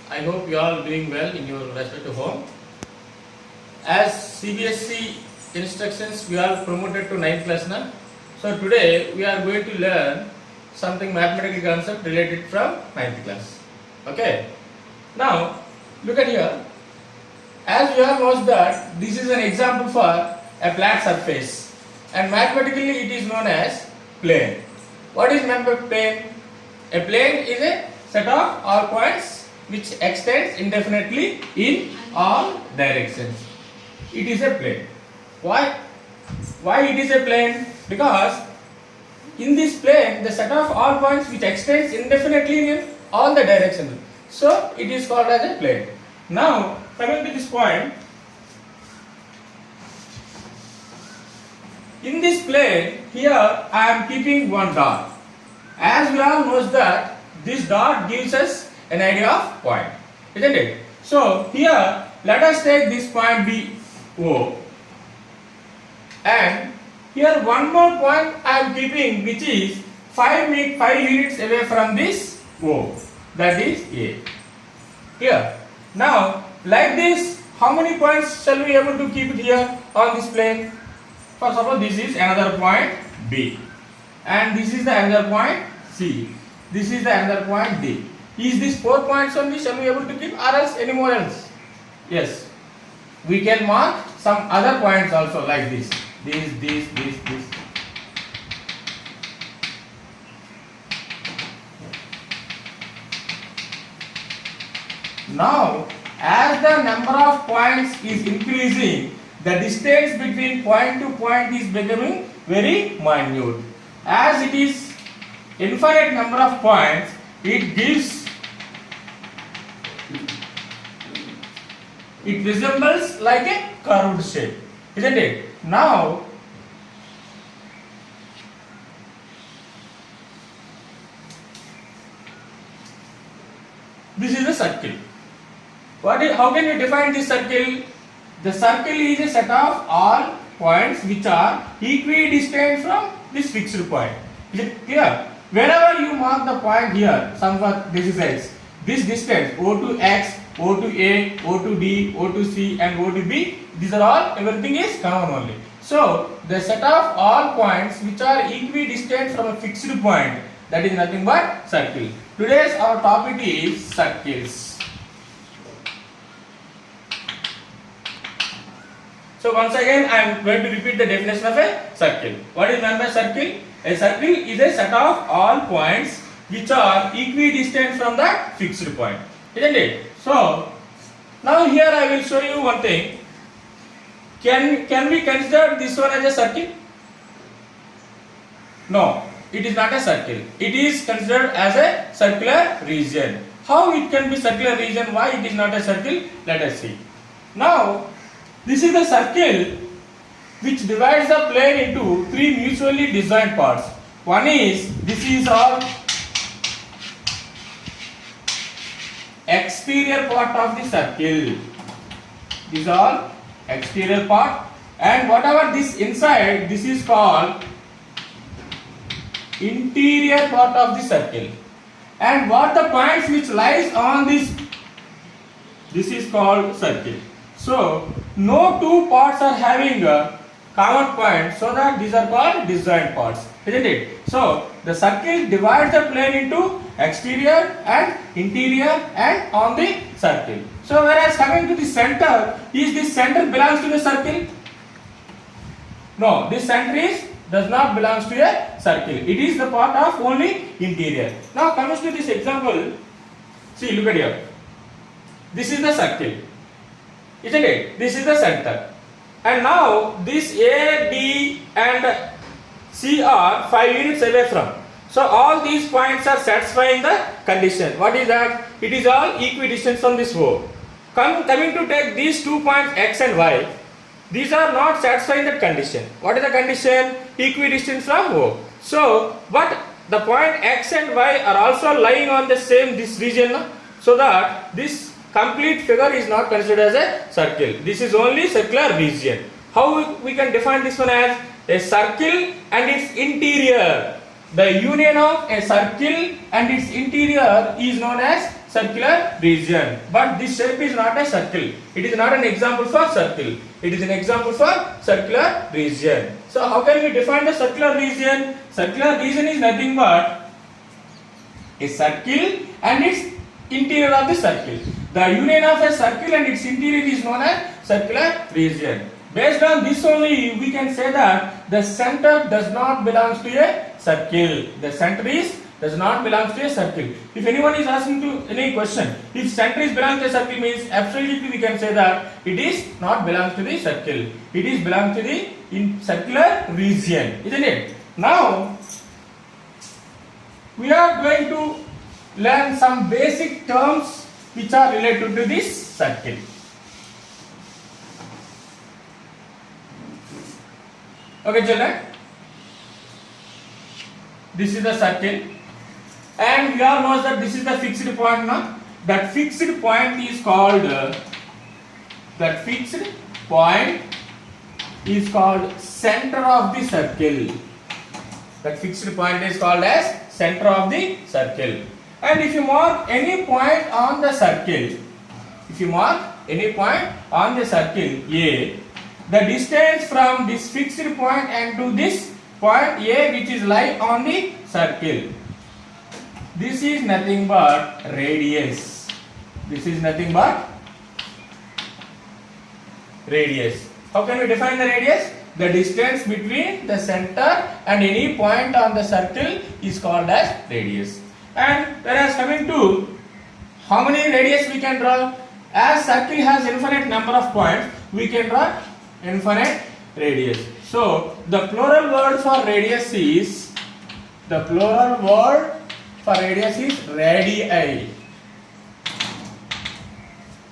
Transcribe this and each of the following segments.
I hope you all doing well in your respective home. As CBSE instructions, we are promoted to 9th class now. So today we are going to learn something mathematical concept related from 9th class. Okay. Now look at here. As we all know that this is an example for a flat surface, and mathematically it is known as plane. What is meant by plane? A plane is a set of all points which extends indefinitely in all directions. It is a plane. Why? Why it is a plane? Because in this plane the set of all points which extends indefinitely in all the directions. So it is called as a plane. Now coming to this point, in this plane here I am keeping one dot. As we all know that this dot gives us an idea of point, isn't it? So here let us take this point B O, and here one more point I am keeping which is 5 units away from this O, that is A. Here now like this, how many points shall we able to keep it here on this plane? For suppose this is another point B, and this is the another point C, this is the another point D. Is this 4 points only shall we able to keep, or else any more else? Yes, we can mark some other points also like this. This. Now as the number of points is increasing, the distance between point to point is becoming very minute. As it is infinite number of points, it resembles like a curved shape, isn't it? Now this is a circle. How can we define this circle? The circle is a set of all points which are equidistant from this fixed point. Is it clear? Whenever you mark the point here, somewhat this is x. This distance O to x, O to A, O to D, O to C and O to B, these are all, everything is common only. So the set of all points which are equidistant from a fixed point, that is nothing but circle. Today's our topic is circles. So once again I am going to repeat the definition of a circle. What is meant by circle? A circle is a set of all points which are equidistant from the fixed point, isn't it? So now here I will show you one thing. Can we consider this one as a circle? No, it is not a circle. It is considered as a circular region. How it can be circular region? Why it is not a circle? Let us see. Now this is the circle which divides the plane into 3 mutually disjoint parts. One is, this is all exterior part of the circle. This is all exterior part, and whatever this inside, this is called interior part of the circle. And what the points which lies on this is called circle. So no two parts are having a common point, so that these are called disjoint parts, isn't it? So the circle divides the plane into exterior and interior and on the circle. So whereas coming to the center, is this center belongs to the circle? No, this center does not belongs to a circle. It is the part of only interior. Now comes to this example. See, look at here. This is the circle, isn't it? This is the center. And now this A, B and C are 5 units away from. So all these points are satisfying the condition. What is that? It is all equidistant from this O. Coming to take these 2 points X and Y, these are not satisfying that condition. What is the condition? Equidistant from O. So, but the point X and Y are also lying on the same this region, so that this complete figure is not considered as a circle. This is only circular region. How we can define this one as a circle and its interior? The union of a circle and its interior is known as circular region. But this shape is not a circle. It is not an example for circle. It is an example for circular region. So how can we define the circular region? Circular region is nothing but a circle and its interior of the circle. The union of a circle and its interior is known as circular region. Based on this only, we can say that the center does not belong to a circle. The center does not belong to a circle. If anyone is asking to any question, if center is belong to a circle means absolutely we can say that it is not belong to the circle. It is belong to the circular region, isn't it? Now we are going to learn some basic terms which are related to this circle. Okay children, this is the circle and we all know that this is the fixed point now. That fixed point is called center of the circle. That fixed point is called as center of the circle. And if you mark any point on the circle, A, the distance from this fixed point and to this point A which is lie on the circle, this is nothing but radius. How can we define the radius? The distance between the center and any point on the circle is called as radius. And whereas coming to how many radius we can draw, as circle has infinite number of points, we can draw infinite radius. So the plural word for radius is radii.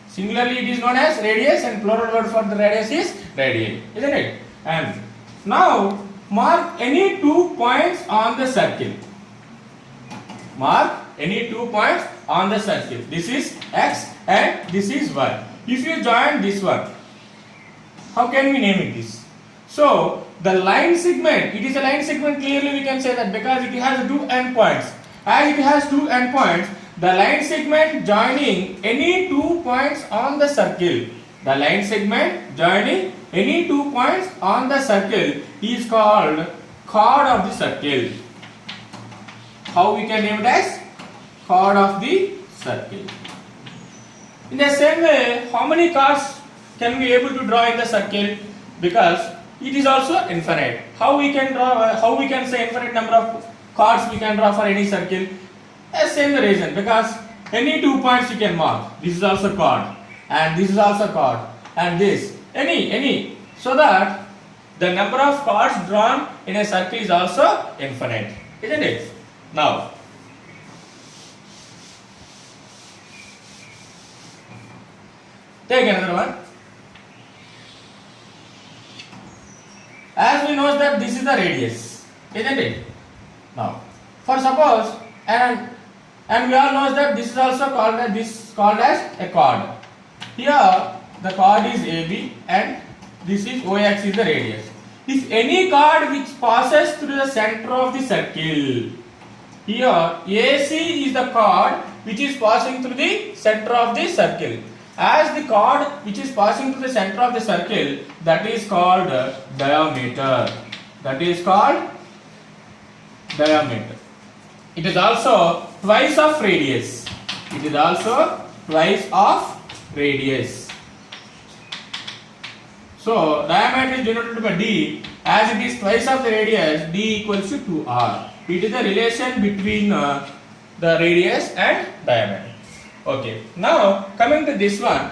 Singularly it is known as radius and plural word for the radius is radii, isn't it? And now mark any 2 points on the circle. This is x and this is y. If you join this one, how can we name it this? So the line segment, it is a line segment, clearly we can say that because it has 2 endpoints. As it has 2 endpoints, the line segment joining any 2 points on the circle, is called chord of the circle. How we can name it as chord of the circle. In the same way, how many chords can we able to draw in the circle? Because it is also infinite. How we can say infinite number of chords we can draw for any circle? Same reason, because any 2 points you can mark. This is also chord and this is also chord and this any, so that the number of chords drawn in a circle is also infinite, isn't it? Now take another one. As we know that this is the radius, isn't it? Now for suppose and we all know that this is also called as a chord. Here the chord is AB and this is OX is the radius. If any chord which passes through the center of the circle, here AC is the chord which is passing through the center of the circle. As the chord which is passing through the center of the circle, that is called diameter. It is also twice of radius. So diameter is denoted by d. As it is twice of the radius, d equals to 2r. It is the relation between the radius and diameter. Okay. Now coming to this one,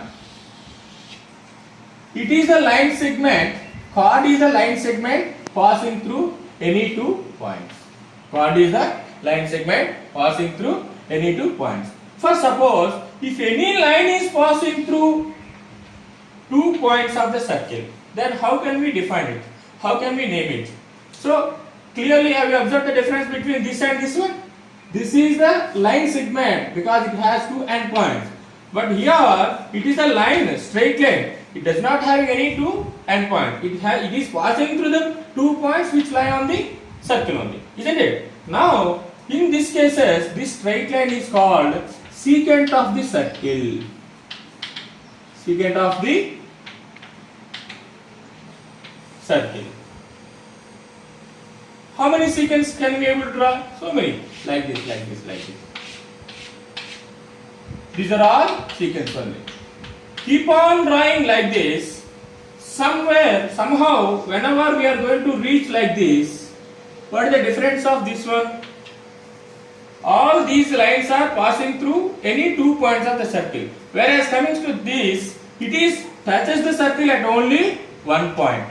it is the line segment. Chord is the line segment passing through any 2 points. For suppose if any line is passing through 2 points of the circle, then how can we define it? How can we name it? So clearly have you observed the difference between this and this one? This is the line segment because it has 2 endpoints. But here it is a line, straight line. It does not have any 2 endpoints. It is passing through the 2 points which lie on the circle only, isn't it? Now, in these cases, this straight line is called secant of the circle. Secant of the circle. How many secants can we able to draw? So many. Like this, like this, like this. These are all secants only. Keep on drawing like this. Somewhere, somehow, whenever we are going to reach like this, what is the difference of this one? All these lines are passing through any 2 points of the circle. Whereas coming to this, it is touches the circle at only 1 point.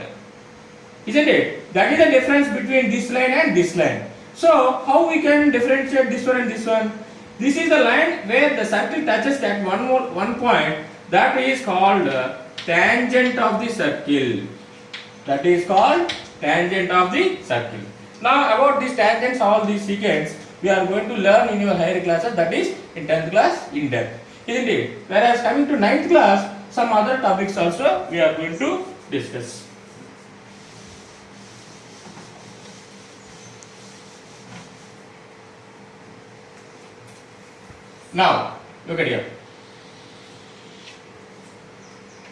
Isn't it? That is the difference between this line and this line. So, how we can differentiate this one and this one? This is the line where the circle touches at one point. That is called tangent of the circle. That is called tangent of the circle. Now, about these tangents, all these secants, we are going to learn in your higher classes, that is in 10th class in depth. Isn't it? Whereas coming to 9th class, some other topics also we are going to discuss. Now, look at here.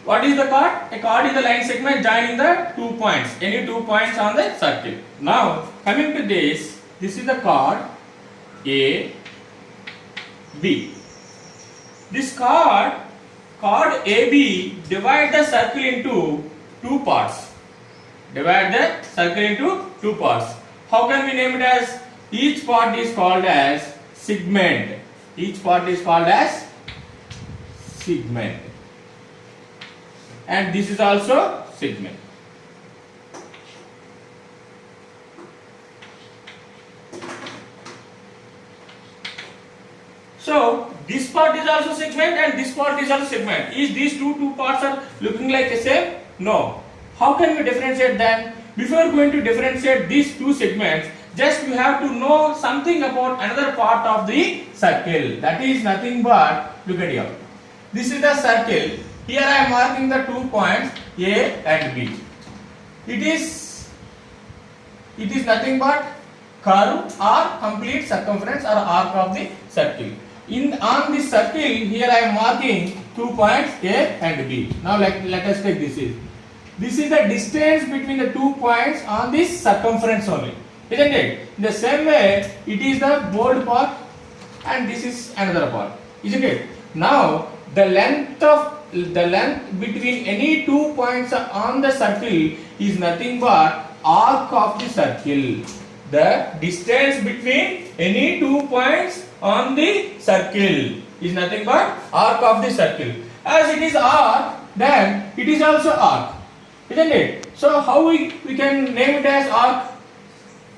What is the chord? A chord is the line segment joining the 2 points, any 2 points on the circle. Now, coming to this is the chord A, B. This chord AB, divide the circle into 2 parts. Divide the circle into 2 parts. How can we name it as? Each part is called as segment. Each part is called as segment. And this is also segment. So, this part is also segment and this part is also segment. Is these two parts are looking like the same? No. How can we differentiate them? Before going to differentiate these two segments, just you have to know something about another part of the circle. That is nothing but, look at here. This is the circle. Here I am marking the 2 points A and B. It is nothing but curve or complete circumference or arc of the circle. On this circle, here I am marking 2 points A and B. Now let us take this is. This is the distance between the 2 points on this circumference only. Isn't it? In the same way, it is the bold part and this is another part. Isn't it? Now, the length between any 2 points on the circle is nothing but arc of the circle. The distance between any 2 points on the circle is nothing but arc of the circle. As it is arc, then it is also arc. Isn't it? So how we can name it as arc?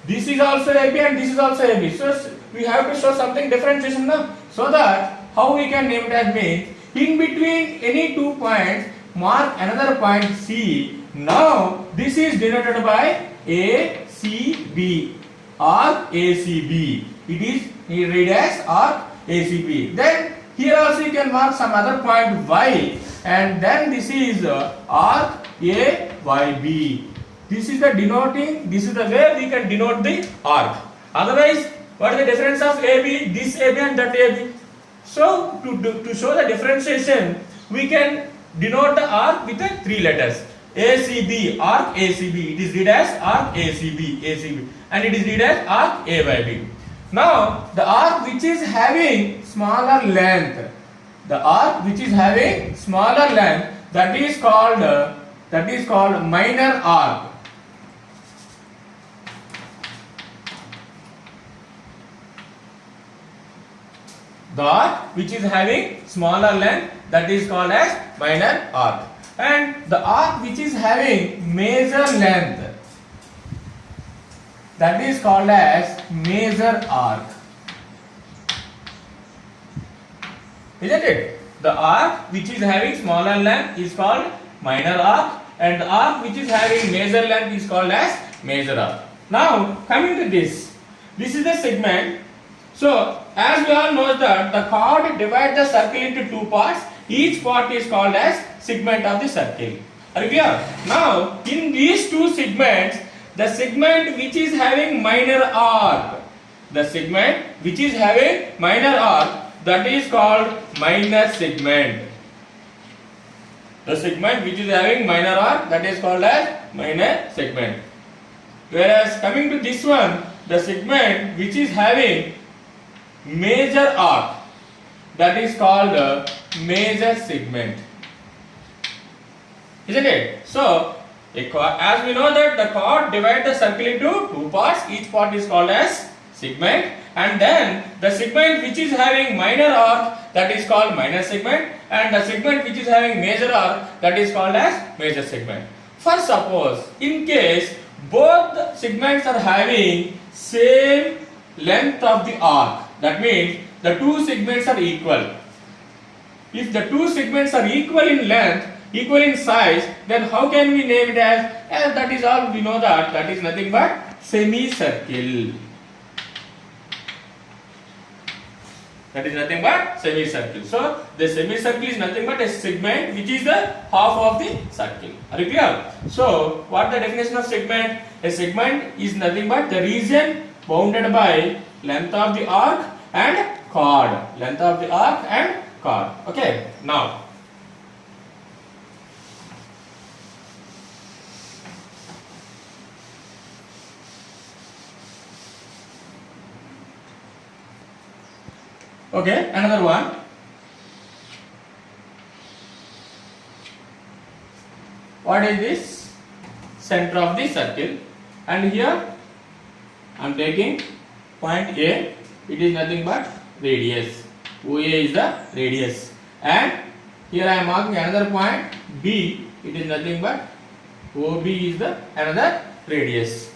This is also AB and this is also AB. So we have to show something differentiation now. So that how we can name it as means in between any 2 points mark another point C. Now this is denoted by ACB. Arc ACB. It is read as arc ACB. Then here also you can mark some other point Y, and then this is arc AYB. This is the way we can denote the arc. Otherwise, what is the difference of AB, this AB and that AB? So to show the differentiation, we can denote the arc with the 3 letters. ACB, arc ACB. It is read as arc ACB, and it is read as arc AYB. Now, the arc which is having smaller length, that is called minor arc. The arc which is having smaller length, that is called as minor arc. And the arc which is having major length, that is called as major arc. Isn't it? The arc which is having smaller length is called minor arc, and the arc which is having major length is called as major arc. Now coming to this is the segment. So as we all know that the chord divides the circle into 2 parts. Each part is called as segment of the circle. Are you clear? Now in these 2 segments, the segment which is having minor arc, The segment which is having minor arc, that is called minor segment. The segment which is having minor arc, that is called as minor segment. Whereas coming to this one, the segment which is having major arc, that is called a major segment. Isn't it? So, as we know that the chord divides the circle into two parts, each part is called as segment, and then the segment which is having minor arc, that is called minor segment, and the segment which is having major arc, that is called as major segment. For suppose, in case both the segments are having same length of the arc, that means the two segments are equal. If the two segments are equal in length, equal in size, then how can we name it as that is all we know, that is nothing but semicircle. That is nothing but semicircle. So the semicircle is nothing but a segment which is the half of the circle. Are you clear? So what the definition of segment? A segment is nothing but the region bounded by length of the arc and chord. Length of the arc and chord. Okay. Now, okay, another one. What is this? Center of the circle, and here I am taking point A. It is nothing but radius. OA is the radius, and here I am marking another point B. It is nothing but OB is the another radius.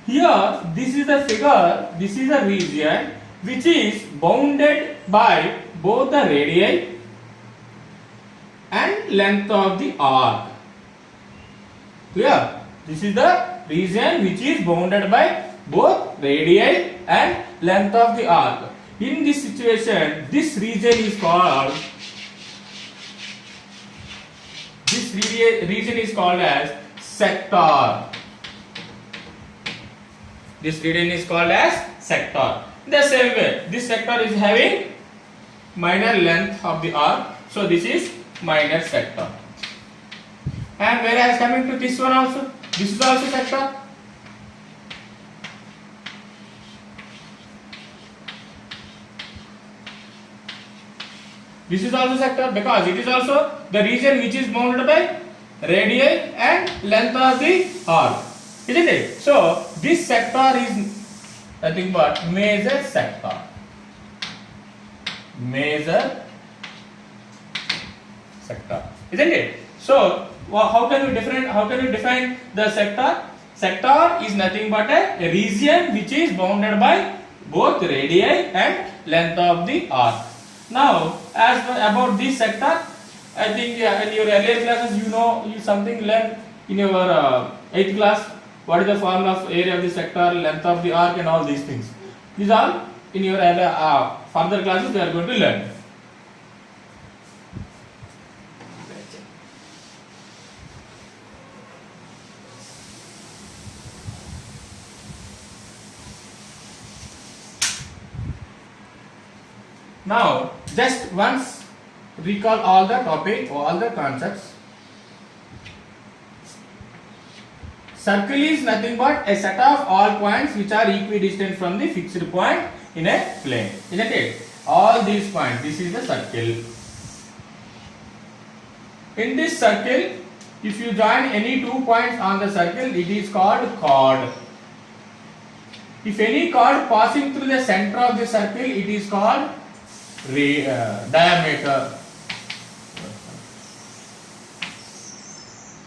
Here, this is the figure. This is a region which is bounded by both the radii and length of the arc. Clear? This is the region which is bounded by both radii and length of the arc. In this situation, this region is called as sector. This region is called as sector. The same way, this sector is having minor length of the arc, so this is minor sector. And whereas coming to this one also, this is also sector. This is also sector because it is also the region which is bounded by radii and length of the arc, isn't it? So this sector is nothing but major sector. Major sector, isn't it? So how can you define the sector? Sector is nothing but a region which is bounded by both radii and length of the arc. Now, as about this sector, I think in your earlier classes you know something learned in your 8th class. What is the formula of area of the sector, length of the arc, and all these things. These are in your further classes we are going to learn. Now, just once recall all the topic, all the concepts. Circle is nothing but a set of all points which are equidistant from the fixed point in a plane, isn't it? All these points, this is the circle. In this circle, if you join any 2 points on the circle, it is called chord. If any chord passing through the center of the circle, it is called diameter.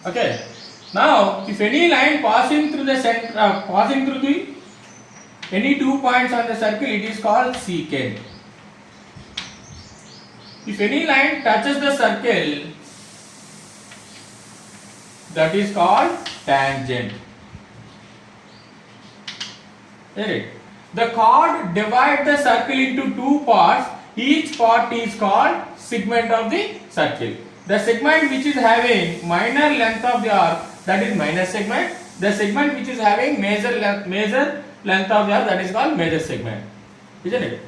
Okay. Now, if any line passing through the center, any 2 points on the circle, it is called secant. If any line touches the circle, that is called tangent. The chord divides the circle into 2 parts. Each part is called segment of the circle. The segment which is having minor length of the arc, that is minor segment. The segment which is having major length of the arc, that is called major segment, isn't it?